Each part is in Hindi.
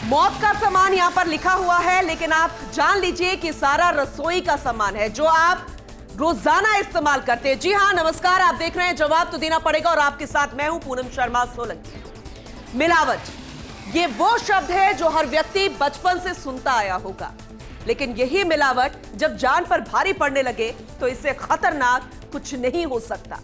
मौत का सामान यहां पर लिखा हुआ है, लेकिन आप जान लीजिए कि सारा रसोई का सामान है जो आप रोजाना इस्तेमाल करते हैं। जी हां, नमस्कार, आप देख रहे हैं जवाब तो देना पड़ेगा और आपके साथ मैं हूं पूनम शर्मा सोलंकी। मिलावट, ये वो शब्द है जो हर व्यक्ति बचपन से सुनता आया होगा, लेकिन यही मिलावट जब जान पर भारी पड़ने लगे तो इससे खतरनाक कुछ नहीं हो सकता।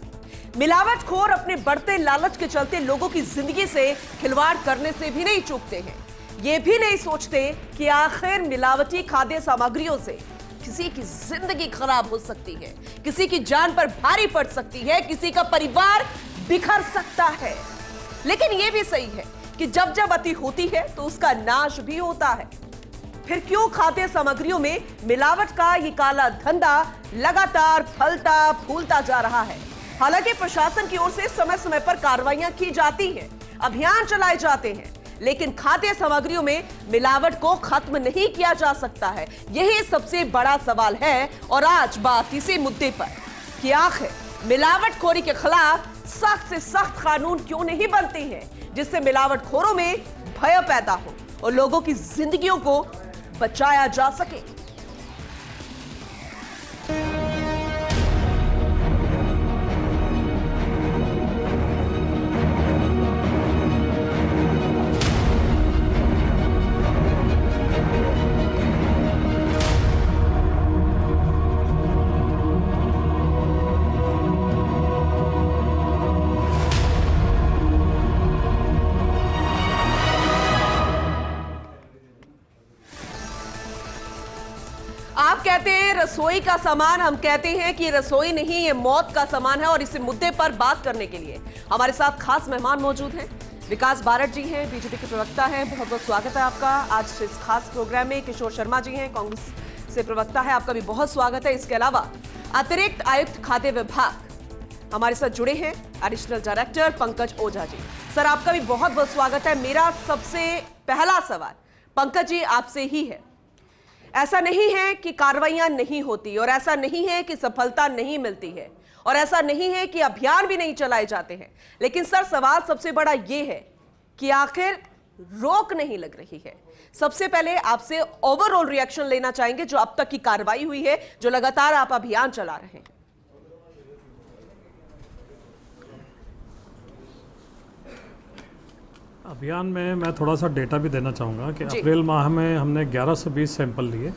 मिलावटखोर अपने बढ़ते लालच के चलते लोगों की जिंदगी से खिलवाड़ करने से भी नहीं चूकते हैं। ये भी नहीं सोचते कि आखिर मिलावटी खाद्य सामग्रियों से किसी की जिंदगी खराब हो सकती है, किसी की जान पर भारी पड़ सकती है, किसी का परिवार बिखर सकता है। लेकिन यह भी सही है कि जब जब अति होती है तो उसका नाश भी होता है। फिर क्यों खाद्य सामग्रियों में मिलावट का ये काला धंधा लगातार फलता फूलता जा रहा है? हालांकि प्रशासन की ओर से समय समय पर कार्रवाइयां की जाती हैं, अभियान चलाए जाते हैं, लेकिन खाद्य सामग्रियों में मिलावट को खत्म नहीं किया जा सकता है। यही सबसे बड़ा सवाल है और आज बात इसी मुद्दे पर कि आखिर मिलावटखोरी के खिलाफ सख्त से सख्त कानून क्यों नहीं बनते हैं, जिससे मिलावटखोरों में भय पैदा हो और लोगों की जिंदगियों को बचाया जा सके। आप कहते हैं रसोई का सामान, हम कहते हैं कि रसोई नहीं, ये मौत का सामान है। और इस मुद्दे पर बात करने के लिए हमारे साथ खास मेहमान मौजूद हैं। विकास बारट जी हैं, बीजेपी के प्रवक्ता हैं, बहुत बहुत स्वागत है आपका आज इस खास प्रोग्राम में। किशोर शर्मा जी हैं, कांग्रेस से प्रवक्ता है, आपका भी बहुत स्वागत है। इसके अलावा अतिरिक्त आयुक्त खाद्य विभाग हमारे साथ जुड़े हैं, additional director Pankaj Ojha ji. Sir, आपका भी बहुत बहुत स्वागत है। मेरा सबसे पहला सवाल पंकज जी आपसे ही है। ऐसा नहीं है कि कार्रवाइयां नहीं होती और ऐसा नहीं है कि सफलता नहीं मिलती है और ऐसा नहीं है कि अभियान भी नहीं चलाए जाते हैं, लेकिन सर सवाल सबसे बड़ा यह है कि आखिर रोक नहीं लग रही है। सबसे पहले आपसे ओवरऑल रिएक्शन लेना चाहेंगे जो अब तक की कार्रवाई हुई है, जो लगातार आप अभियान चला रहे हैं। अभियान में मैं थोड़ा सा डेटा भी देना चाहूँगा कि अप्रैल माह में हमने 1120 सैंपल लिए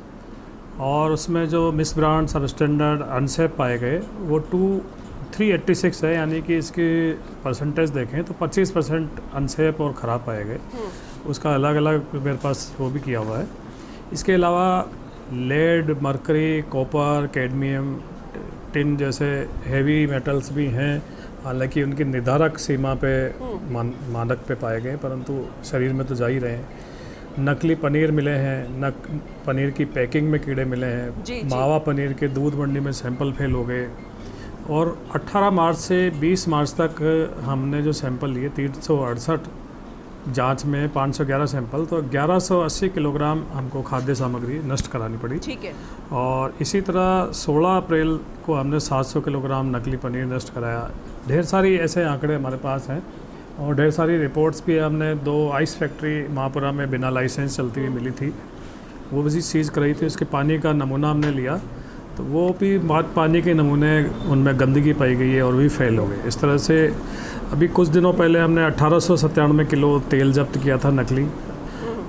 और उसमें जो मिस ब्रांड, सब स्टैंडर्ड, अनसेफ पाए गए वो 386 है, यानी कि इसकी परसेंटेज देखें तो 25% अनसेफ और ख़राब पाए गए। उसका अलग अलग मेरे पास वो भी किया हुआ है। इसके अलावा lead, mercury, copper, cadmium, tin जैसे हेवी मेटल्स भी हैं, हालांकि उनकी निर्धारक सीमा पे मानक पे पाए गए, परंतु शरीर में तो जा ही रहे हैं। नकली पनीर मिले हैं, पनीर की पैकिंग में कीड़े मिले हैं। मावा पनीर के दूध मंडी में सैंपल फेल हो गए। और 18 मार्च से 20 मार्च तक हमने जो सैंपल लिए 368 जांच में 511 सैंपल, तो 1180 किलोग्राम हमको खाद्य सामग्री नष्ट करानी पड़ी। ठीक है। और इसी तरह 16 अप्रैल को हमने 700 किलोग्राम नकली पनीर नष्ट कराया। ढेर सारी ऐसे आंकड़े हमारे पास हैं और ढेर सारी रिपोर्ट्स भी हमने 2 आइस फैक्ट्री महापुरा में बिना लाइसेंस चलती हुई मिली थी, वो भी सीज़ कराई थी। उसके पानी का नमूना हमने लिया तो वो भी पानी के नमूने उनमें गंदगी पाई गई है और भी फेल हो गए। इस तरह से अभी कुछ दिनों पहले हमने 1897 किलो तेल जब्त किया था नकली,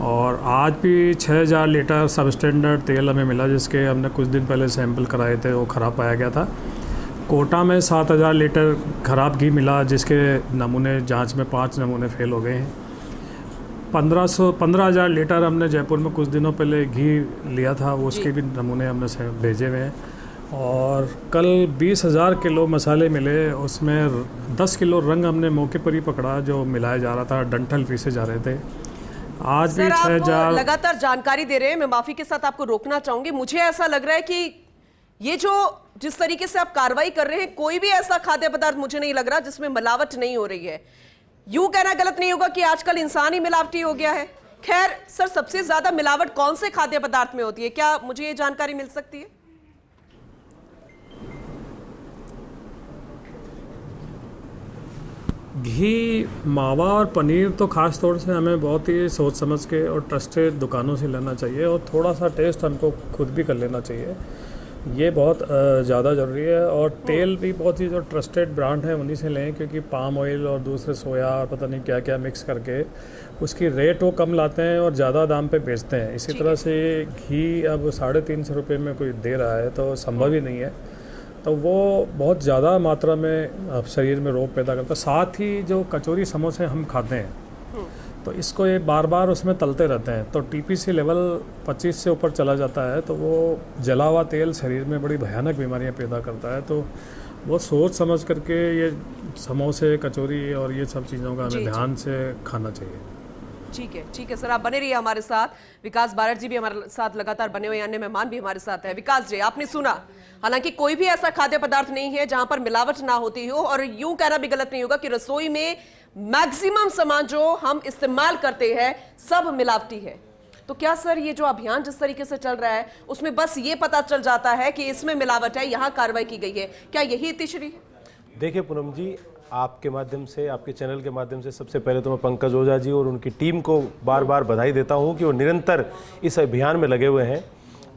और आज भी 6000 लीटर सब स्टैंडर्ड तेल हमें मिला, जिसके हमने कुछ दिन पहले सैंपल कराए थे, वो ख़राब पाया गया था। कोटा में 7000 लीटर ख़राब घी मिला, जिसके नमूने जांच में 5 नमूने फेल हो गए हैं। 15,000 लीटर हमने जयपुर में कुछ दिनों पहले घी लिया था, वो उसके भी नमूने हमने भेजे हुए हैं। और कल 20,000 किलो मसाले मिले, उसमें 10 किलो रंग हमने मौके पर ही पकड़ा जो मिलाया जा रहा था, डंठल पीसे जा रहे थे। आज भी 6000 लगातार जानकारी दे रहे हैं। मैं माफी के साथ आपको रोकना चाहूंगी। मुझे ऐसा लग रहा है कि ये जो जिस तरीके से आप कार्रवाई कर रहे हैं, कोई भी ऐसा खाद्य पदार्थ मुझे नहीं लग रहा जिसमें मिलावट नहीं हो रही है। यूं कहना गलत नहीं होगा कि आजकल इंसान ही मिलावटी हो गया है। खैर सर, सबसे ज्यादा मिलावट कौन से खाद्य पदार्थ में होती है, क्या मुझे ये जानकारी मिल सकती है? घी, मावा और पनीर तो ख़ास तौर से हमें बहुत ही सोच समझ के और ट्रस्टेड दुकानों से लेना चाहिए और थोड़ा सा टेस्ट हमको खुद भी कर लेना चाहिए। ये बहुत ज़्यादा ज़रूरी है। और तेल भी बहुत ही जो ट्रस्टेड ब्रांड है उन्हीं से लें, क्योंकि पाम ऑयल और दूसरे सोया और पता नहीं क्या क्या मिक्स करके उसकी रेट वो कम लाते हैं और ज़्यादा दाम पे बेचते हैं। इसी तरह से घी अब 350 रुपये में कोई दे रहा है तो संभव ही नहीं है, तो वो बहुत ज़्यादा मात्रा में शरीर में रोग पैदा करता है। साथ ही जो कचौरी समोसे हम खाते हैं तो इसको ये बार बार उसमें तलते रहते हैं, तो टीपीसी लेवल 25 से ऊपर चला जाता है, तो वो जला हुआ तेल शरीर में बड़ी भयानक बीमारियां पैदा करता है। तो वो सोच समझ करके ये समोसे, कचौरी और ये सब चीज़ों का हमें ध्यान से खाना चाहिए। ठीक है सर, आप बने रहिए हमारे साथ। विकास बारट जी भी हमारे साथ लगातार बने हुए, अन्य मेहमान भी हमारे साथ है। विकास जी, आपने सुना, हालांकि कोई भी ऐसा खाद्य पदार्थ नहीं है जहां पर मिलावट ना होती हो, और यूं कहना भी गलत नहीं होगा कि रसोई में मैक्सिमम सामान जो हम इस्तेमाल करते हैं सब मिलावटी है। तो क्या सर ये जो अभियान जिस तरीके से चल रहा है उसमें बस ये पता चल जाता है कि इसमें मिलावट है, यहां कार्रवाई की गई है, क्या यही इतिश्री है? देखिए पूनम जी, आपके माध्यम से, आपके चैनल के माध्यम से सबसे पहले तो मैं पंकज ओझा जी और उनकी टीम को बार बार बधाई देता हूं कि वो निरंतर इस अभियान में लगे हुए हैं।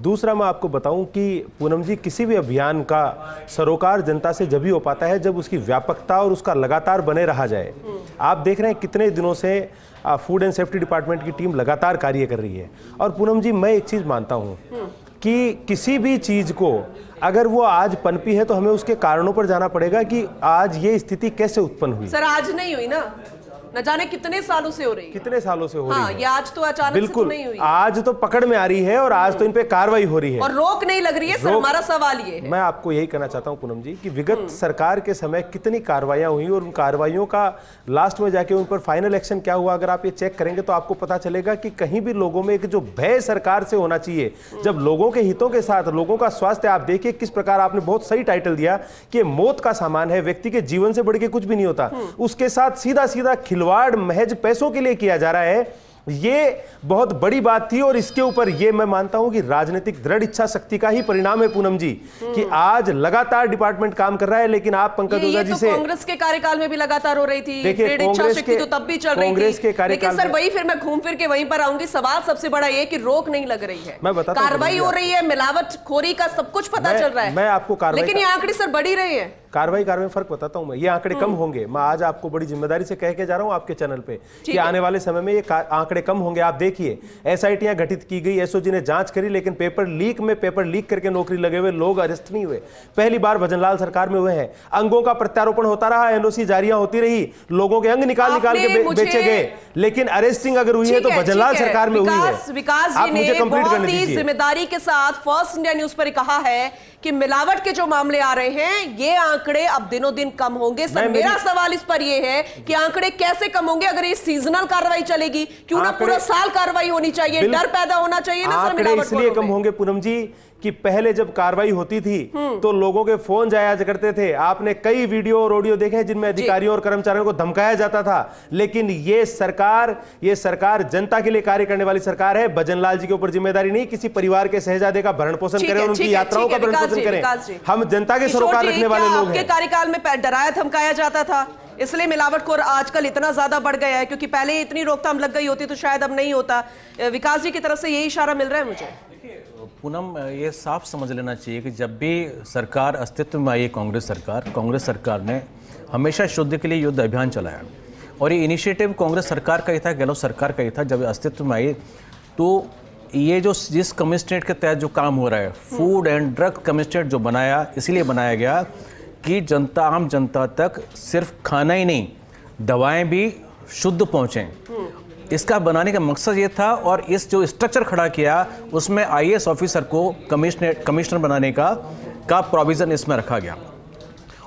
दूसरा मैं आपको बताऊं कि पूनम जी, किसी भी अभियान का सरोकार जनता से जब ही हो पाता है जब उसकी व्यापकता और उसका लगातार बने रहा जाए। आप देख रहे हैं कितने दिनों से फूड एंड सेफ्टी डिपार्टमेंट की टीम लगातार कार्य कर रही है। और पूनम जी, मैं एक चीज़ मानता हूँ कि किसी भी चीज़ को अगर वो आज पनपी है तो हमें उसके कारणों पर जाना पड़ेगा कि आज ये स्थिति कैसे उत्पन्न हुई। सर आज नहीं हुई ना, न जाने कितने सालों से हो रही है। कितने सालों से हो हाँ, रही है। ये आज तो अचानक बिल्कुल से तो नहीं हुई। आज तो पकड़ में आ रही है और आज तो इन पे कार्रवाई हो रही है और रोक नहीं लग रही है। सर हमारा सवाल ये है, मैं आपको यही कहना चाहता हूं पूनम जी कि विगत सरकार के समय कितनी कार्रवाइयां हुई और उन कार्रवाइयों का लास्ट में जाके उन पर फाइनल एक्शन क्या हुआ, अगर आप ये चेक करेंगे तो आपको पता चलेगा कि कहीं भी लोगों में एक जो भय सरकार से होना चाहिए, जब लोगों के हितों के साथ लोगों का स्वास्थ्य, आप देखिए किस प्रकार आपने बहुत सही टाइटल दिया कि मौत का सामान है, व्यक्ति के जीवन से बढ़ के कुछ भी नहीं होता, उसके साथ सीधा सीधा खिलवाड़ महज पैसों के लिए किया जा रहा है। ये बहुत बड़ी बात थी और इसके ऊपर ये मैं मानता हूं कि राजनीतिक दृढ़ इच्छा शक्ति का ही परिणाम है पूनम जी, कि आज लगातार डिपार्टमेंट काम कर रहा है। लेकिन आप पंकज ओझा जी से, कांग्रेस के कार्यकाल में भी लगातार हो रही थी, देखिए कांग्रेस के तो तब भी चल रही थी। लेकिन सर वही फिर मैं घूम फिर के वहीं पर आऊंगी, सवाल सबसे बड़ा ये कि रोक नहीं लग रही है, कार्रवाई हो रही है, मिलावट खोरी का सब कुछ पता चल रहा है, मैं आपको कार्रवाई, लेकिन ये आंकड़े सर बढ़ी रही है। कार्रवाई में फर्क बताता हूं मैं, ये आंकड़े कम होंगे। मैं आज आपको बड़ी जिम्मेदारी से कह के जा रहा हूं आपके चैनल पे कि आने वाले समय में ये आंकड़े कम होंगे। आप देखिए, एसआईटियां गठित की गई, एसओजी ने जांच करी, लेकिन पेपर लीक करके नौकरी लगे हुए लोग अरेस्ट नहीं हुए। पहली बार भजनलाल सरकार में हुए हैं। अंगों का प्रत्यारोपण होता रहा, एनओसी जारियां होती रही, लोगों के अंग निकाल के बेचे गए, लेकिन अरेस्टिंग अगर हुई है तो भजनलाल सरकार में हुई है। विकास जी ने बहुत ही जिम्मेदारी के साथ फर्स्ट इंडिया न्यूज पर कहा है कि मिलावट के जो मामले आ रहे हैं ये आंकड़े अब दिनों दिन कम होंगे। सर मेरा सवाल इस पर यह है कि आंकड़े कैसे कम होंगे अगर ये सीजनल कार्रवाई चलेगी? क्यों ना पूरा साल कार्रवाई होनी चाहिए, डर पैदा होना चाहिए ना सर। आंकड़े इसलिए कम होंगे पूनम जी कि पहले जब कार्रवाई होती थी तो लोगों के फोन जाया करते थे। आपने कई वीडियो और ऑडियो देखे हैं जिनमें अधिकारियों और कर्मचारियों को धमकाया जाता था। लेकिन ये सरकार जनता के लिए कार्य करने वाली सरकार है। भजनलाल जी के ऊपर जिम्मेदारी नहीं किसी परिवार के शहजादे का भरण पोषण करें और उनकी यात्राओं का भरण पोषण करें। हम जनता के सरोकार रखने वाले लोग हैं। आपके कार्यकाल में डराया धमकाया जाता था, इसलिए मिलावट को आजकल इतना ज्यादा बढ़ गया है, क्योंकि पहले इतनी रोकथाम लग गई होती तो शायद अब नहीं होता। विकास जी की तरफ से यही इशारा मिल रहा है मुझे। पूनम, ये साफ समझ लेना चाहिए कि जब भी सरकार अस्तित्व में आई, कांग्रेस सरकार ने हमेशा शुद्ध के लिए युद्ध अभियान चलाया और ये इनिशिएटिव कांग्रेस सरकार का ही था, गहलोत सरकार का ही था। जब अस्तित्व में आई तो ये जो जिस कमिश्नरेट के तहत जो काम हो रहा है, फूड एंड ड्रग कमिश्नरेट जो बनाया, इसीलिए बनाया गया कि आम जनता तक सिर्फ खाना ही नहीं, दवाएं भी शुद्ध पहुँचें। इसका बनाने का मकसद ये था और इस जो स्ट्रक्चर खड़ा किया उसमें आईएएस ऑफिसर को कमिश्नर बनाने का प्रोविज़न इसमें रखा गया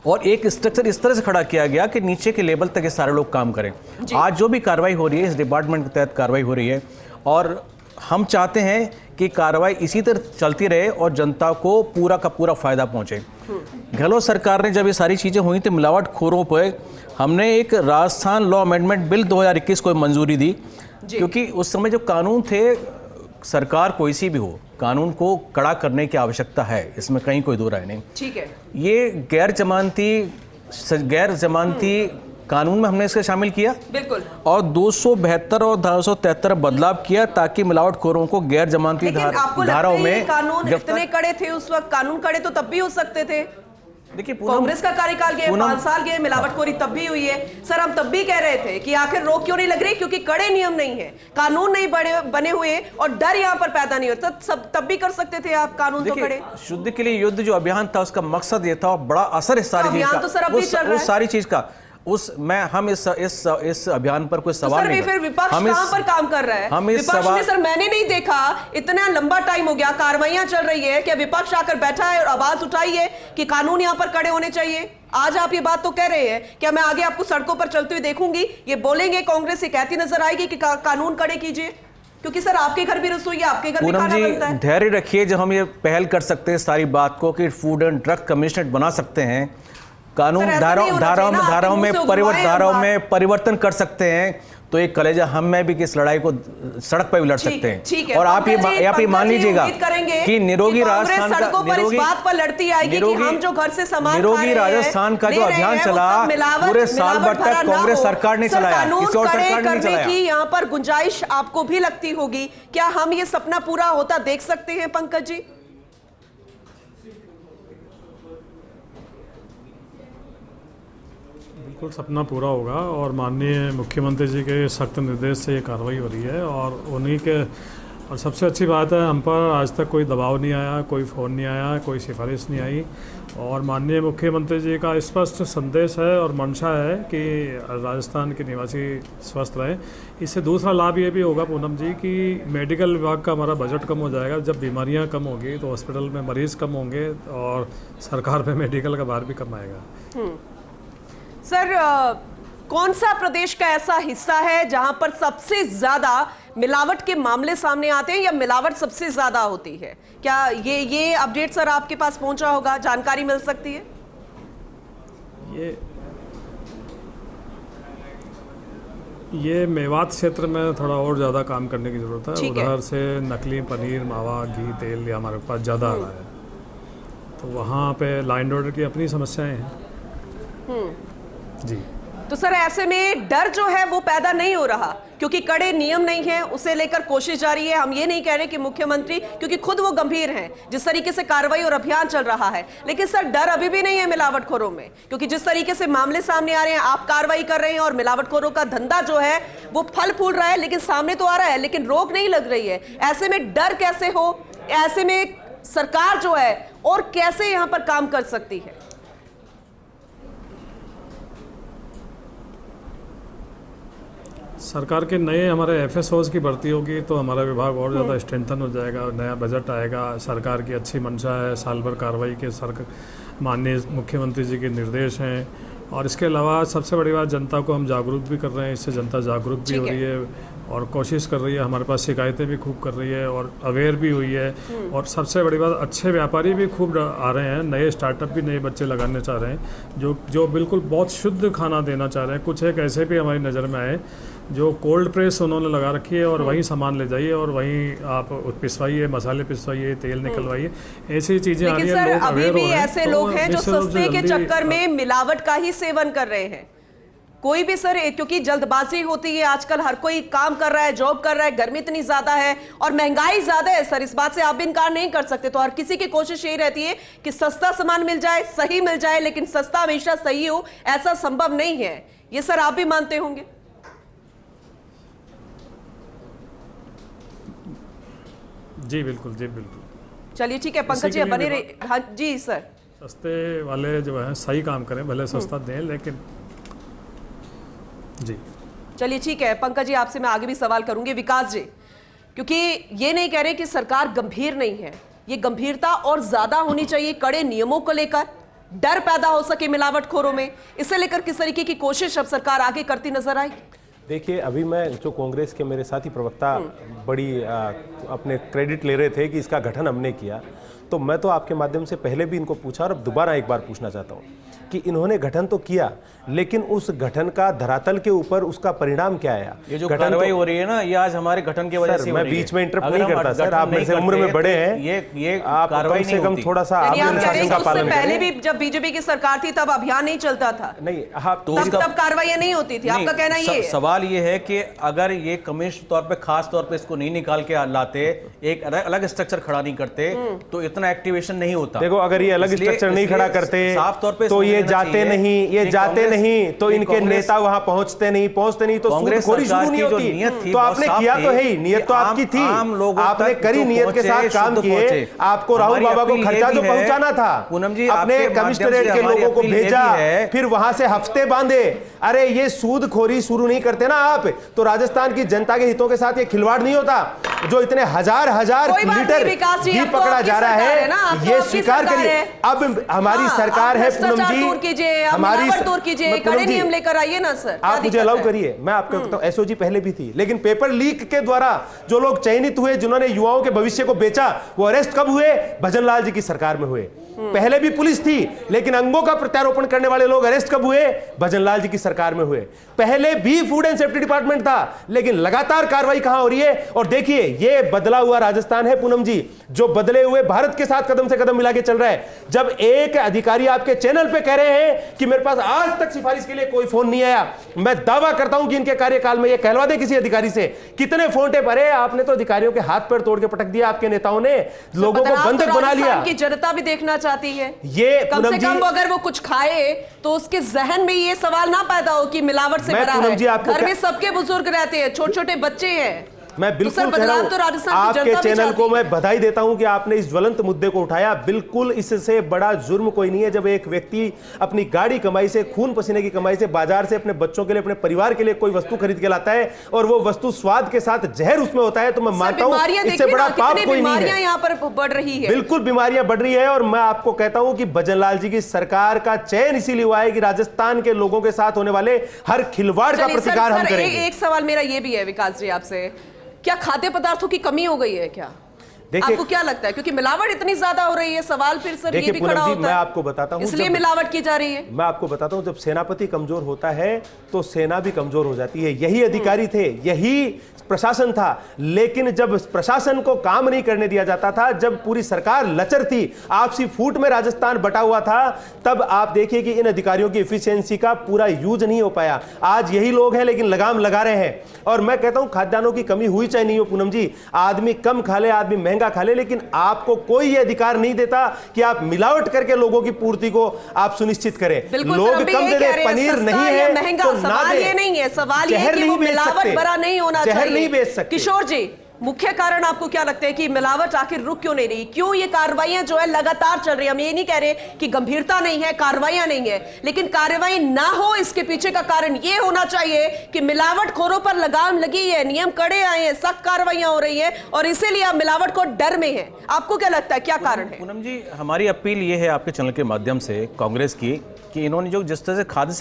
और एक स्ट्रक्चर इस तरह से खड़ा किया गया कि नीचे के लेवल तक ये सारे लोग काम करें। आज जो भी कार्रवाई हो रही है, इस डिपार्टमेंट के तहत कार्रवाई हो रही है और हम चाहते हैं कि कार्रवाई इसी तरह चलती रहे और जनता को पूरा का पूरा फायदा पहुंचे। गहलोत सरकार ने जब ये सारी चीज़ें हुई तो मिलावटखोरों पर हमने एक राजस्थान लॉ अमेंडमेंट बिल 2021 को मंजूरी दी, क्योंकि उस समय जो कानून थे, सरकार कोई सी भी हो, कानून को कड़ा करने की आवश्यकता है, इसमें कहीं कोई दो राय नहीं। ठीक है, ये गैर जमानती कानून में हमने इसके शामिल किया बिल्कुल, और 272 और 273 बदलाव किया ताकि मिलावटखोरों को गैर जमानती लेकिन आपको लगता धाराओं है ये में कानून इतने कड़े थे उस वक्त? कानून कड़े तो तब भी हो सकते थे। देखिए कांग्रेस का कार्यकाल गया, 5 साल गए, मिलावटखोरी तब भी हुई है। सर हम तब भी कह रहे थे कि आखिर रोक क्यों नहीं लग रही, क्योंकि कड़े नियम नहीं है, कानून नहीं बने हुए और डर यहाँ पर पैदा नहीं होता। तब भी कर सकते थे आप कानून तो कड़े। शुद्ध के लिए युद्ध जो अभियान था उसका मकसद ये था और बड़ा असर इस सारी चीज अभियान तो सर अब भी चल रहा है। उस सारी चीज का हम इस अभियान पर कोई सवाल नहीं। फिर विपक्ष कहां पर काम कर रहा है? हम इस विपक्ष में सर मैंने नहीं देखा, इतना लंबा टाइम हो गया, कार्रवाइयां चल रही है, क्या विपक्ष आकर बैठा है और आवाज उठाई है कि कानून यहां पर कड़े होने चाहिए? आज आप ये बात तो कह रहे हैं, क्या मैं आगे आपको सड़कों पर चलते हुए देखूंगी, ये बोलेंगे, कांग्रेस ये कहती नजर आएगी कि कानून कड़े कीजिए? क्योंकि सर आपके घर भी रसोई है, आपके घर भी खाना बनता है। धैर्य रखिए, जब हम ये पहल कर सकते हैं सारी बात को कि फूड एंड ड्रग कमिश्नरेट बना सकते हैं, कानून धाराओं में परिवर्तन कर सकते हैं, तो एक कलेजा हम में भी किस लड़ाई को सड़क पर भी लड़ सकते हैं। और आप ये मान लीजिएगा कि निरोगी राजस्थान का जो अभियान चला पूरे साल भर तक कांग्रेस सरकार ने चलाया, किसी और सरकार ने नहीं चलाया। की यहाँ पर गुंजाइश आपको भी लगती होगी, क्या हम ये सपना पूरा होता देख सकते हैं पंकज जी? बिल्कुल सपना पूरा होगा और माननीय मुख्यमंत्री जी के सख्त निर्देश से ये कार्रवाई हो रही है और उन्हीं के, और सबसे अच्छी बात है हम पर आज तक कोई दबाव नहीं आया, कोई फ़ोन नहीं आया, कोई सिफारिश नहीं आई और माननीय मुख्यमंत्री जी का स्पष्ट संदेश है और मंशा है कि राजस्थान के निवासी स्वस्थ रहें। इससे दूसरा लाभ ये भी होगा पूनम जी कि मेडिकल विभाग का हमारा बजट कम हो जाएगा। जब बीमारियां कम होगी तो हॉस्पिटल में मरीज़ कम होंगे और सरकार पे मेडिकल का भार भी कम आएगा। सर कौन सा प्रदेश का ऐसा हिस्सा है जहां पर सबसे ज्यादा मिलावट के मामले सामने आते हैं या मिलावट सबसे ज्यादा होती है? क्या ये अपडेट सर आपके पास पहुंचा होगा, जानकारी मिल सकती है? ये मेवात क्षेत्र में थोड़ा और ज़्यादा काम करने की ज़रूरत है। उधर से नकली पनीर, मावा, घी, तेल ये हमारे पास ज़्यादा आ रहा है, तो वहाँ पे लाइन ऑर्डर की अपनी समस्याएं हैं जी। तो सर ऐसे में डर जो है वो पैदा नहीं हो रहा, क्योंकि कड़े नियम नहीं है, उसे लेकर कोशिश जारी है। हम ये नहीं कह रहे कि मुख्यमंत्री, क्योंकि खुद वो गंभीर हैं जिस तरीके से कार्रवाई और अभियान चल रहा है, लेकिन सर डर अभी भी नहीं है मिलावटखोरों में, क्योंकि जिस तरीके से मामले सामने आ रहे हैं, आप कार्रवाई कर रहे हैं और मिलावटखोरों का धंधा जो है वो फल फूल रहा है, लेकिन सामने तो आ रहा है, लेकिन रोक नहीं लग रही है। ऐसे में डर कैसे हो? ऐसे में सरकार जो है और कैसे यहां पर काम कर सकती है? सरकार के नए हमारे एफएसओज की भर्ती होगी तो हमारा विभाग और ज़्यादा स्ट्रेंथन हो जाएगा, नया बजट आएगा, सरकार की अच्छी मंशा है, साल भर कार्रवाई के माननीय मुख्यमंत्री जी के निर्देश हैं और इसके अलावा सबसे बड़ी बात जनता को हम जागरूक भी कर रहे हैं, इससे जनता जागरूक भी हो रही है और कोशिश कर रही है, हमारे पास शिकायतें भी खूब कर रही है और अवेयर भी हुई है और सबसे बड़ी बात अच्छे व्यापारी भी खूब आ रहे हैं, नए स्टार्टअप भी नए बच्चे लगाने चाह रहे हैं जो बिल्कुल बहुत शुद्ध खाना देना चाह रहे हैं। कुछ एक ऐसे भी हमारी नज़र में आए जो कोल्ड प्रेस उन्होंने लगा रखी है और वहीं सामान ले जाइए और वहीं आप पिसवाइए, मसाले पिसवाइए, तेल निकलवाइए, ऐसी चीज़ें आ रही हैं। लोग अभी भी ऐसे लोग हैं जो सस्ते के चक्कर में मिलावट का ही सेवन कर रहे हैं। कोई भी सर, क्योंकि जल्दबाजी होती है, आजकल हर कोई काम कर रहा है, जॉब कर रहा है, गर्मी इतनी ज्यादा है और महंगाई ज्यादा है सर, इस बात से आप भी इनकार नहीं कर सकते। तो हर किसी की कोशिश यही रहती है कि सस्ता सामान मिल जाए, सही मिल जाए, लेकिन सस्ता हमेशा सही हो ऐसा संभव नहीं है, ये सर आप भी मानते होंगे। जी बिल्कुल, जी बिल्कुल। चलिए ठीक है पंकज जी, बने रहिए। हाँ जी सर। सस्ते वाले जो है सही काम करें, भले सस्ता दें लेकिन जी। चलिए ठीक है पंकज जी, आपसे मैं आगे भी सवाल करूंगी। विकास जी, क्योंकि ये नहीं कह रहे कि सरकार गंभीर नहीं है, ये गंभीरता और ज्यादा होनी चाहिए कड़े नियमों को लेकर, डर पैदा हो सके मिलावटखोरों में, इसे लेकर किस तरीके की कोशिश अब सरकार आगे करती नजर आएगी? देखिए, अभी मैं जो कांग्रेस के मेरे साथी प्रवक्ता बड़ी अपने क्रेडिट ले रहे थे कि इसका गठन हमने किया, तो मैं तो आपके माध्यम से पहले भी इनको पूछा और अब दोबारा एक बार पूछना चाहता हूँ कि इन्होंने गठन तो किया, लेकिन उस गठन का धरातल के ऊपर उसका परिणाम क्या आया? ये जो कार्रवाई हो रही है ना, ये आज हमारे गठन की वजह से हो मैं रही है। बीच में इंटरप्ट अगर नहीं हम करता सर, गठन आप मेरे नहीं से उम्र में करते, बड़े हैं, ये आप कार्रवाई कम से नहीं कम होती। थोड़ा सा यानी आप कह रहे अनुशासन हैं का कि उससे पालन पहले करें। भी जब बीजेपी की सरकार थी तब अभियान नहीं चलता था, नहीं, हाँ, तो तब कार्रवाइयां नहीं होती थी, आपका कहना ये है? सवाल ये है कि अगर ये कम्युनिस्ट तौर पे, खास तौर पे इसको नहीं निकाल के लाते, एक अलग स्ट्रक्चर खड़ा नहीं करते, तो इतना एक्टिवेशन नहीं होता। देखो, अगर ये अलग स्ट्रक्चर नहीं खड़ा करते साफ तौर पे तो ये जाते नहीं, तो इनके नेता वहां पहुंचते नहीं तो सूदखोरी शुरू नहीं होती। तो आपने किया तो है ही, नियत तो आपकी थी, आपने करी, नियत के साथ काम किए। आपको राहुल बाबा को खर्चा जो पहुंचाना था, पूनम जी, अपने कमिश्नरेट के लोगों को भेजा, फिर वहां से हफ्ते बांधे। अरे ये सूदखोरी शुरू नहीं करते ना आप, तो राजस्थान की जनता के हितों के साथ ये खिलवाड़ नहीं होता। जो इतने हजार लीटर घी पकड़ा जा रहा है, ये स्वीकार करिए। अब हमारी सरकार है पूनम जी, हमारी दूर कीजिए, कड़े नियम लेकर आइए ना सर। आप मुझे अलाउ करिए, मैं आपको कहता हूं एसओजी पहले भी थी, लेकिन पेपर लीक के द्वारा जो लोग चयनित हुए, जिन्होंने युवाओं के भविष्य को बेचा, वो अरेस्ट कब हुए? भजनलाल जी की सरकार में हुए। पहले भी पुलिस थी, लेकिन अंगों का प्रत्यारोपण करने वाले लोग अरेस्ट कब हुए? भजनलाल जी की सरकार में हुए। पहले भी फूड एंड सेफ्टी डिपार्टमेंट था, लेकिन लगातार कार्रवाई कहां हो रही है? और देखिए, ये बदला हुआ राजस्थान है पूनम जी, जो बदले हुए भारत के साथ कदम से कदम मिला के चल रहा है। जब एक अधिकारी आपके चैनल पे कह रहे हैं कि मेरे पास आज तक सिफारिश के लिए कोई फोन नहीं आया, मैं दावा करता हूं कि इनके कार्यकाल में, ये कहलवा दे किसी अधिकारी से, कितने फोन टेप। अरे आपने तो अधिकारियों के हाथ पैर तोड़ के पटक दिया, आपके नेताओं ने लोगों को बंधक बना लिया। की जनता भी देखना चाहती है, ये कम से कम अगर वो कुछ खाए तो उसके जहन में ये सवाल ना पैदा हो कि मिलावट से भरा है। घर में सबके बुजुर्ग रहते हैं, छोटे छोटे बच्चे हैं। मैं बिल्कुल कह रहा हूं, आपके चैनल को मैं बधाई देता हूं कि आपने इस ज्वलंत मुद्दे को उठाया। बिल्कुल इससे बड़ा जुर्म कोई नहीं है जब एक व्यक्ति अपनी गाड़ी कमाई से, खून पसीने की कमाई से, बाजार से अपने बच्चों के लिए, अपने परिवार के लिए कोई वस्तु खरीद के लाता है और वो वस्तु स्वाद के साथ जहर उसमें होता है, तो मैं मानता हूं इससे बड़ा पाप कोई नहीं है। यहाँ पर बढ़ रही है, बिल्कुल बीमारियां बढ़ रही है। और मैं आपको कहता हूं कि भजनलाल जी की सरकार का चयन इसीलिए हुआ है कि राजस्थान के लोगों के साथ होने वाले हर खिलवाड़ का प्रतिकार हम करेंगे। एक सवाल मेरा ये भी है विकास जी आपसे, क्या खाद्य पदार्थों की कमी हो गई है क्या? आपको क्या लगता है? क्योंकि मिलावट इतनी ज्यादा हो रही है, सवाल फिर सर ये भी खड़ा होता है। मैं आपको बताता हूं, इसलिए मिलावट की जा रही है। मैं आपको बताता हूं, जब सेनापति कमजोर होता है तो सेना भी कमजोर हो जाती है। यही अधिकारी थे, यही प्रशासन था, लेकिन जब प्रशासन को काम नहीं करने दिया जाता था, जब पूरी सरकार लचर थी, आपसी फूट में राजस्थान बटा हुआ था, तब आप देखिए कि इन अधिकारियों की एफिशिएंसी का पूरा यूज नहीं हो पाया। आज यही लोग हैं, लेकिन लगाम लगा रहे हैं। और मैं कहता हूं, खाद्यान्नों की कमी हुई चाहे नहीं हो पूनम जी, आदमी कम खा ले, आदमी महंगा खा ले, लेकिन आपको कोई ये अधिकार नहीं देता कि आप मिलावट करके लोगों की पूर्ति को आप सुनिश्चित करें। लोग कम दे दे, पनीर नहीं है महंगा, सवाल ये नहीं है, सवाल ये है कि वो मिलावट भरा नहीं होना चाहिए। नहीं बेच सकते। किशोर जी, मुख्य कारण आपको क्या लगता है कि मिलावट आखिर रुक क्यों नहीं रही? क्यों ये कार्रवाइयां जो है लगातार चल रही है? हम ये नहीं कह रहे कि गंभीरता नहीं है, कार्रवाइयां नहीं है, लेकिन कार्रवाई ना हो इसके पीछे का कारण ये होना चाहिए कि मिलावटखोरों पर लगाम लगी है, नियम कड़े आए हैं, सख्त कार्रवाइयां हो रही है और इसीलिए आप मिलावट को डर में है। आपको क्या लगता है क्या कारण है? पूनम जी, हमारी अपील ये है आपके चैनल के माध्यम से कांग्रेस की, कि इन्होंने जो जिस तरह से खाद्य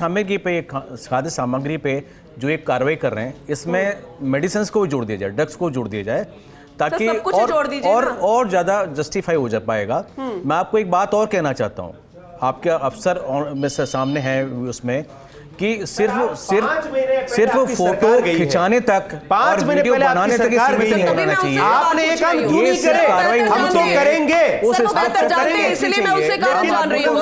सामग्री पे जो एक कार्रवाई कर रहे हैं, इसमें मेडिसिन को भी जोड़ दिया जाए, ड्रग्स को जोड़ दिया जाए, ताकि और ज्यादा जस्टिफाई हो जा पाएगा। मैं आपको एक बात और कहना चाहता हूं, आपके अफसर में से सामने है उसमें कि सिर्फ फोटो खिंचाने तक, 5 महीने पहले बनाने तक नहीं होना चाहिए। आपने ये काम क्यों नहीं करे? हम तो करेंगे, इसलिए मैं उससे कारण जान रही हूं।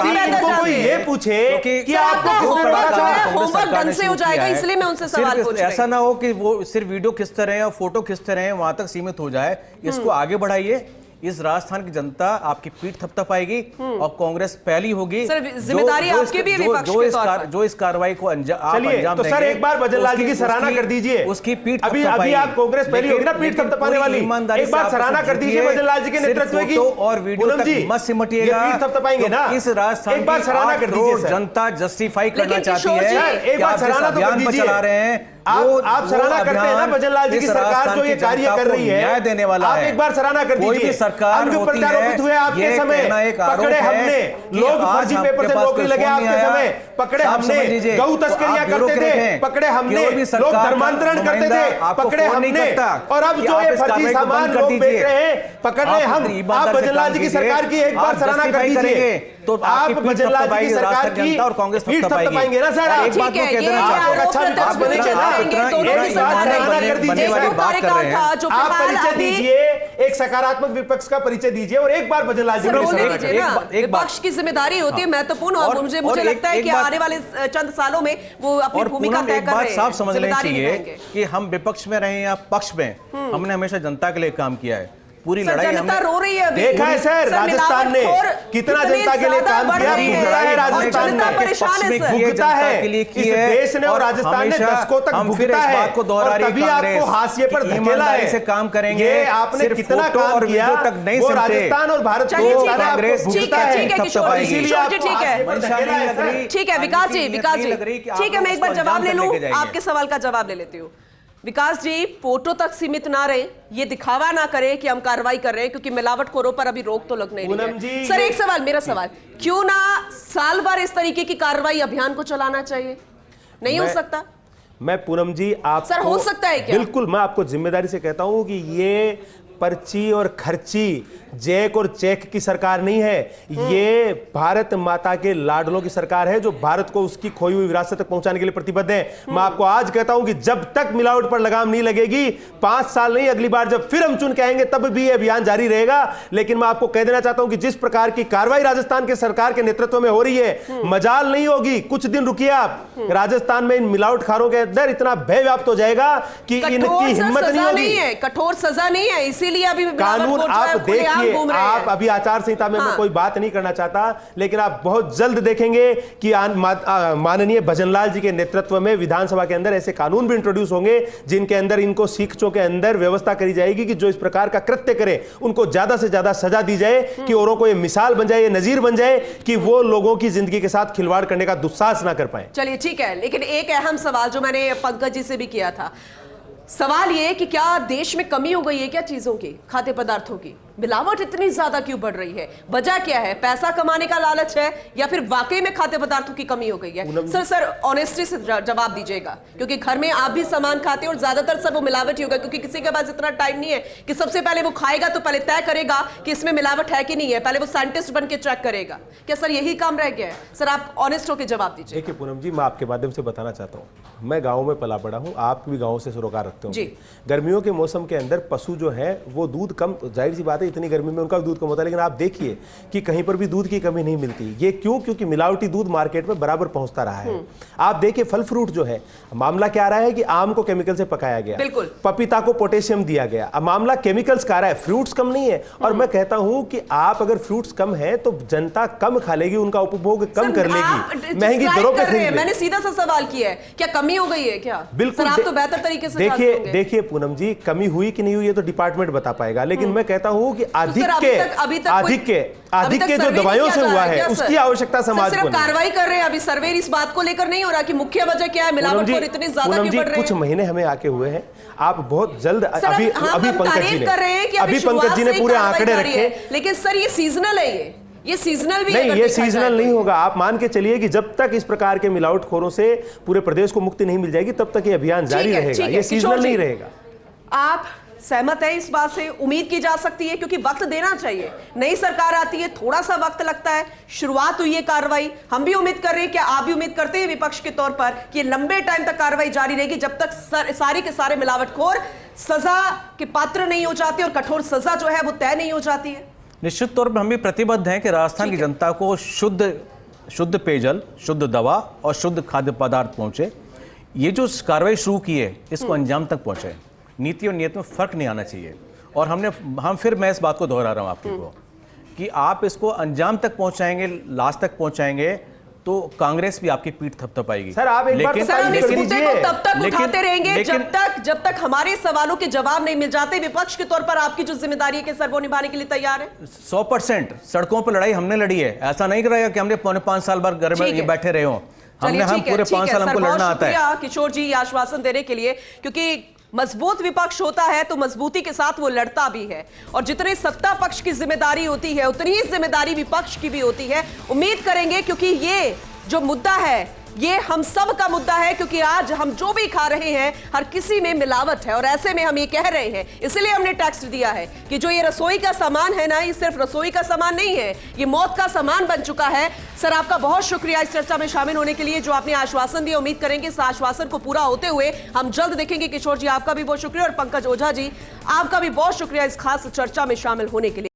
कोई ये पूछे कि आपको होमवर्क ढंग से हो जाएगा, इसलिए मैं उनसे सवाल पूछ रही हूं। ऐसा ना हो कि वो सिर्फ वीडियो किस तरह है और फोटो किस तरह है वहां तक सीमित हो जाए। इसको आगे बढ़ाइए। इस राजस्थान की जनता आपकी पीठ थपथपाएगी और कांग्रेस पहली होगी। जिम्मेदारी आपकी भी है विपक्ष के तौर पर। जो इस कार्रवाई को अंजाम देंगे। तो सर एक बार भजनलाल जी की सराहना कर दीजिए। उसकी पीठ अभी आप कांग्रेस पहली होगी ना पीठ थपथपाने वाली, एक बार सराहना कर दीजिए भजनलाल जी के नेतृत्व की। और वीडियो तक मत सिमटिएगा, पीठ थपथपाएंगे ना। इस राजस्थान एक बार सराहना कर दीजिए। जनता जस्टिफाई करना चाहती है, एक बार सराहना तो कर दीजिए। चला रहे हैं, आप सराहना करते हैं ना भजनलाल जी की सरकार जो ये कार्य कर रही है, न्याय देने वाला आप एक बार सराहना कर दीजिए। कोई भी सरकार होती है, प्रत्यारोपित हुए आपके समय, पकड़े हमने, लोग फर्जी पेपर से नौकरी लगे आपके समय, पकड़े हमने, गौ तस्करियां करते थे, पकड़े हमने, लोग धर्मांतरण करते थे, पकड़े हमने, और अब जो ये फर्जी सामान लोग बेच रहे हैं, पकड़ रहे हम। आप भजनलाल जी की सरकार की एक बार सराहना कर दीजिए। तो आपकी आप पीठ भजनलाल जी थपथपाएगी की सरकार राजस्थान की जनता और कांग्रेस पीठ थपथपाएगी। थपथपाएंगे ना सर आप? एक बात ठीक को है, कह ये देना चाहता हूं, आरोप अच्छा प्रत्यारोप बनेंगे चल ना, रहे हैं, इतना दोनों एक की बात सरकारें बना कर दीजिए एक सर। वो कार्यकाल रहे हैं। था जो आप फिलहाल परिचय अभी दीजिए, एक सकारात्मक विपक्ष का परिचय दीजिए और एक बार भजनलाल जी सर को होने समझाइए। दीजिए ना, एक बात- विपक्ष की जिम्मेदारी होती है महत्वपूर्ण और और- मुझे और एक- लगता है एक कि बात- आने वाले चंद सालों में वो अपनी और भूमिका पूनम तय एक कर बात रहे साफ हैं, समझ लेनी जिम्मेदारी चाहिए निभाएंगे। कि हम विपक्ष में रहे या पक्ष में, हमने हमेशा जनता के लिए काम किया है। पूरी सर, लड़ाई जनता हमने रो रही है अभी। देखा है सर, राजस्थान ने मिलावटखोर कितना कितनी जनता के लिए ज्यादा काम बढ़ किया, रही है। भुगता है राजस्थान जनता ने। परेशान है सर। भुगता है इस देश ने और राजस्थान ने दशकों तक भुगता है बात को दोहरा और रही तभी कांग्रेस आपको हाशिए पर कि धकेला ईमानदारी है। से काम करेंगे, ये आपने सिर्फ कितना फोटो काम और किया वीडियो तक नहीं वो सुनते। राजस्थान और भारत चलिए, को ठीक है, कांग्रेस ठीक है, ठीक है, किशोर जी, इसीलिए किशोर जी, आपको ठीक है। हाशिए पर धकेला है सर। ठीक है विकास जी, विकास जी, ठीक है, मैं एक बार जवाब ले लूं, जाएंगे। आपके सवाल का जवाब ले लेती हूं। विकास जी, फोटो तक सीमित ना रहे, ये दिखावा ना करें कि हम कार्रवाई कर रहे हैं, क्योंकि मिलावटखोरों पर अभी रोक तो लग नहीं पूनम रही है। जी, सर एक सवाल, मेरा सवाल, क्यों ना साल भर इस तरीके की कार्रवाई अभियान को चलाना चाहिए? नहीं हो सकता? मैं पूनम जी आप सर, हो सकता है क्या? बिल्कुल, मैं आपको जिम्मेदारी से कहता हूं कि ये पर्ची और खर्ची, जैक और चेक की सरकार नहीं है, ये भारत माता के लाडलों की सरकार है जो भारत को उसकी खोई हुई विरासत तक पहुंचाने के लिए प्रतिबद्ध है। मैं आपको आज कहता हूं कि जब तक मिलावट पर लगाम नहीं लगेगी, 5 साल नहीं, अगली बार जब फिर हम चुन के आएंगे तब भी ये अभियान जारी रहेगा। लेकिन मैं आपको कह देना चाहता हूं कि जिस प्रकार की कार्रवाई राजस्थान के सरकार के नेतृत्व में हो रही है, मजाल नहीं होगी, कुछ दिन रुकिए आप, राजस्थान में इन मिलावटखारों के अंदर इतना भय व्याप्त हो जाएगा कि इनकी हिम्मत नहीं होगी। कठोर सजा नहीं है, इसीलिए अभी कानून आप देखिए, आप अभी आचार संहिता में मैं हाँ। कोई बात नहीं करना चाहता, लेकिन आप बहुत जल्द देखेंगे कि माननीय भजनलाल जी के नेतृत्व में विधानसभा के अंदर ऐसे कानून भी इंट्रोड्यूस होंगे जिनके अंदर इनको सीखचों के अंदर व्यवस्था करी जाएगी कि जो इस प्रकार का कृत्य करे उनको ज्यादा से ज्यादा सजा दी जाए, कि औरों को ये मिसाल बन जाए, ये नजीर बन जाए कि वो लोगों की जिंदगी के साथ खिलवाड़ करने का दुस्साहस ना कर पाए। चलिए ठीक है, लेकिन एक अहम सवाल जो मैंने पंकज जी से भी किया था, सवाल ये कि क्या देश में कमी हो गई है क्या चीजों की, खाद्य पदार्थों की? मिलावट इतनी ज्यादा क्यों बढ़ रही है? वजह क्या है? पैसा कमाने का लालच है या फिर वाकई में खाद्य पदार्थों की कमी हो गई है? सर ऑनेस्टी से जवाब दीजिएगा, क्योंकि घर में आप भी सामान खाते हैं और ज्यादातर सब वो मिलावट ही होगा, क्योंकि किसी के पास इतना टाइम नहीं है कि सबसे पहले वो खाएगा तो पहले तय करेगा कि इसमें मिलावट है कि नहीं है, पहले वो साइंटिस्ट बन के चेक करेगा। क्या सर यही काम रह गया है? सर आप ऑनेस्ट होकर जवाब दीजिए। देखिए पूनम जी, मैं आपके माध्यम से बताना चाहता हूँ, मैं गाँव में पला बड़ा हूँ, आप भी गाँव से सरोकार रखते हो। गर्मियों के मौसम के अंदर पशु जो है वो दूध कम, जाहिर सी बात है इतनी गर्मी में उनका दूध कम होता है, लेकिन आप देखिए कि कहीं पर भी दूध की कमी नहीं मिलती। ये क्यों? क्योंकि मिलावटी दूध मार्केट में बराबर पहुंचता रहा है। आप देखिए फल फ्रूट जो है, मामला क्या आ रहा है कि आम को केमिकल से पकाया गया, बिल्कुल, पपीता को पोटेशियम दिया गया, अब मामला केमिकल्स का आ रहा है, फ्रूट्स कम नहीं है। और मैं कहता हूं कि आप अगर फ्रूट्स कम है तो जनता कम खा लेगी, उनका उपभोग कम कर लेगी, महंगी दरों पर खरीद। मैंने सीधा सा सवाल किया है, क्या कमी हो गई है क्या? बिल्कुल, आप तो बेहतर तरीके से देखिए पूनम जी, कमी हुई कि नहीं हुई ये तो डिपार्टमेंट बता पाएगा, लेकिन मैं कहता हूं कि अधिक के जो दवाइयों से हुआ है उसकी आवश्यकता समाज को नहीं। कार्रवाई कर रहे हैं, अभी सर्वे इस बात को लेकर नहीं हो रहा कि मुख्य वजह क्या है, मिलावट और इतनी ज्यादा क्यों बढ़ रहे हैं? कुछ महीने हमें आके हुए हैं, आप बहुत जल्द अभी पंकज जी ने पूरे आंकड़े रखे, लेकिन सर ये सीजनल है, ये सीजनल भी नहीं, ये सीजनल नहीं होगा। आप मान के चलिए कि जब तक इस प्रकार के मिलावटखोरों से पूरे प्रदेश को मुक्ति नहीं मिल जाएगी तब तक ये अभियान जारी रहेगा, ये सीजनल नहीं रहेगा। आप सहमत है इस बात से? उम्मीद की जा सकती है, क्योंकि वक्त देना चाहिए, नई सरकार आती है, थोड़ा सा वक्त लगता है, शुरुआत हुई है कार्रवाई, हम भी उम्मीद कर रहे हैं, क्या आप भी उम्मीद करते हैं विपक्ष के तौर पर कि लंबे टाइम तक कार्रवाई जारी रहेगी जब तक सारी के सारे मिलावटखोर सजा के पात्र नहीं हो जाते और कठोर सजा जो है वो तय नहीं हो जाती है? निश्चित तौर पर हम भी प्रतिबद्ध हैं कि राजस्थान की जनता को शुद्ध पेयजल, शुद्ध दवा और शुद्ध खाद्य पदार्थ पहुंचे। ये जो कार्रवाई शुरू की है इसको अंजाम तक पहुंचे, नीति और नियत में फर्क नहीं आना चाहिए। और मैं इस बात को दोहरा रहा हूं आपको कि आप इसको अंजाम तक पहुंचाएंगे, लास्ट तक पहुंचाएंगे तो कांग्रेस भी आपकी पीठ थपथपाएगी। सर आप एक बार तब तक उठाते रहेंगे जब तक हमारे सवालों के जवाब नहीं मिल जाते। विपक्ष के तौर पर आपकी जो जिम्मेदारी है कि सर वो निभाने के लिए तैयार है? 100% सड़कों पर लड़ाई हमने लड़ी है, ऐसा नहीं कर रहा है कि हमने 5 साल बाद घर में बैठे रहे हो। हम पूरे 5 साल हमको लड़ना आता है। किशोर जी आश्वासन देने के लिए, क्योंकि मजबूत विपक्ष होता है तो मजबूती के साथ वो लड़ता भी है, और जितने सत्ता पक्ष की जिम्मेदारी होती है उतनी ही जिम्मेदारी विपक्ष की भी होती है। उम्मीद करेंगे, क्योंकि ये जो मुद्दा है ये हम सब का मुद्दा है, क्योंकि आज हम जो भी खा रहे हैं हर किसी में मिलावट है, और ऐसे में हम ये कह रहे हैं, इसलिए हमने टैक्स दिया है कि जो ये रसोई का सामान है ना, ये सिर्फ रसोई का सामान नहीं है, ये मौत का सामान बन चुका है। सर, आपका बहुत शुक्रिया इस चर्चा में शामिल होने के लिए, जो आपने आश्वासन दिया। उम्मीद करेंगे इस आश्वासन को पूरा होते हुए हम जल्द देखेंगे। किशोर जी, आपका भी बहुत शुक्रिया, और पंकज ओझा जी, आपका भी बहुत शुक्रिया इस खास चर्चा में शामिल होने के लिए।